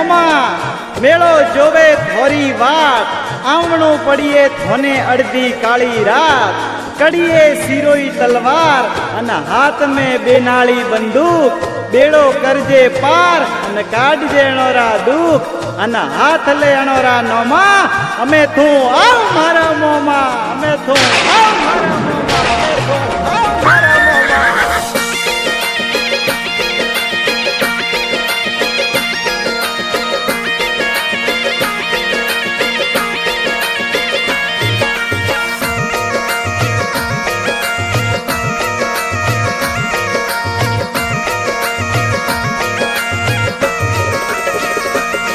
મોમા મેળો જોવે થોરી વાત આવણું પડીએ થોને અડધી કાળી રાત કડીએ સિરોઈ તલવાર અને હાથ મેં બેનાળી બંદૂક બેડો કરજે પાર અને કાઢજે અણોરા દુઃખ અને હાથ લે અણોરા નોમા અમે થું આવ મારા મોમા અમે થું આવ મારા મોમા અમે થું આવ મારા મોમા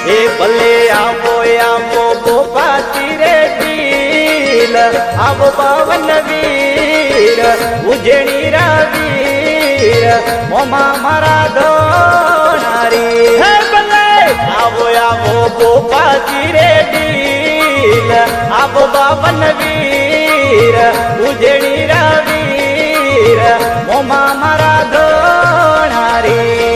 એ ભલે આવો આવો ગોપા તીરે ડીલ આવો પાવન વીર ઉજેણી રાવીર મોમા મારા ધોનારી હે ભલે આવો આવો ગોપા તીરે ડીલ આવો પાવન વીર ઉજેણી રાવીર મોમા મારા ધોનારી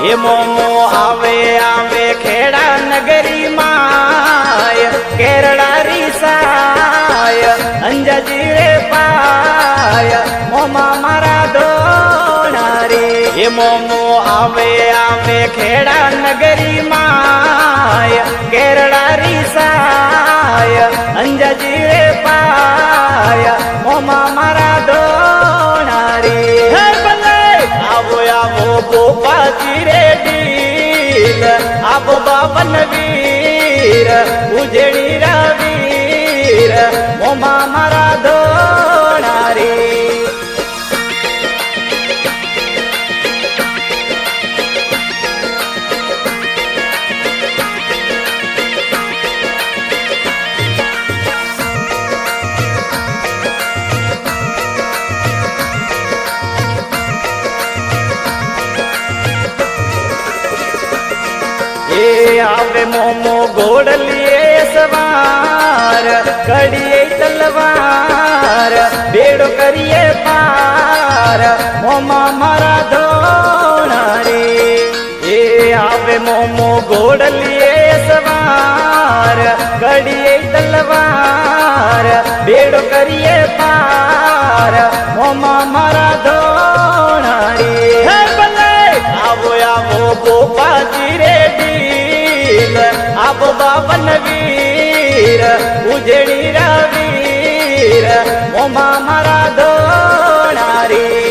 એ મોમો આવે આવે ખેડા નગરી માય કેરળા રીસાય અંજાજી રે પાય મોમા મારા ધોનારી એ મોમો આવે આવે ખેડા નગરી માય કેરળા રીસાય અંજાજી રે પાય મોમા મારા ધોનારી હે ભલે આવો આવો ગોપાજી રે ડીલ આવો બાવન વીર ઉજેણી રાવીર મોમા મારા ધોનારી આવે મોમો ઘોડલીએ સવાર કડીએ તલવાર બેડો કરીએ પાર મોમા મારા ધોનારી એ આવે મોમો ઘોડલીએ સવાર કડીએ તલવાર બેડો કરીએ પાર મોમા મારા ધોનારી હે ભલે આવો આવો ગોપાજી રે આવો બાવન વીર ઉજેણી રાવીર મોમા મારા ધોનારી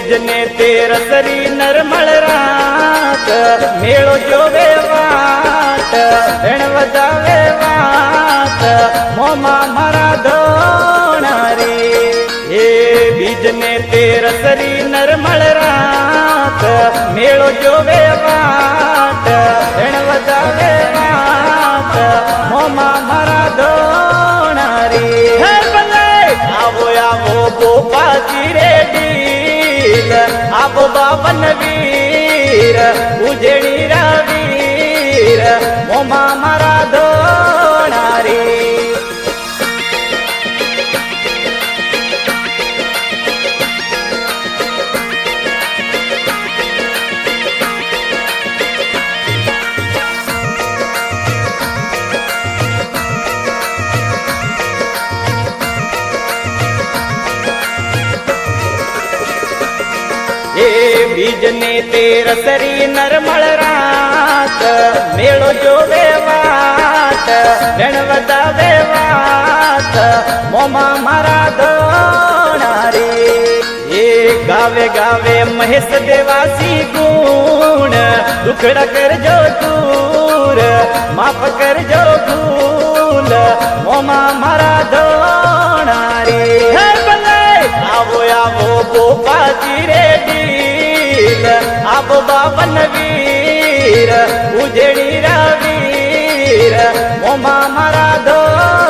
બીજને તેરસરી નરમળ રાત મેળો જોવે વાત રણ વધાવે વાત મોમા મારા ધોનારી એ બીજને તેરસરી નરમળ રાત મેળો જોવે વાત રણ વધાવે વાત મોમા મારા ધોનારી હે ભલે આવો આવો ગોપાજી રે આવો બાવન વીર ઉજેણી રાવીર મોમા મારા ધોનારી બીજને તેરસરી નરમળ રાત મેળો જોવે વાત રણ વધાવે વાત મોમા મારા ધોનારી એ એ ગાવે ગાવે મહેશ દેવાસી ગુણ દુખડા કરજો દૂર માફ કરજો ભૂલ મોમાં મારા ધોણારી હે ભલે આવો આવો ગોપાજી રે દિલ આવો બાબન વીર ઉજળી રવીર મોમાં મારા ધોણારી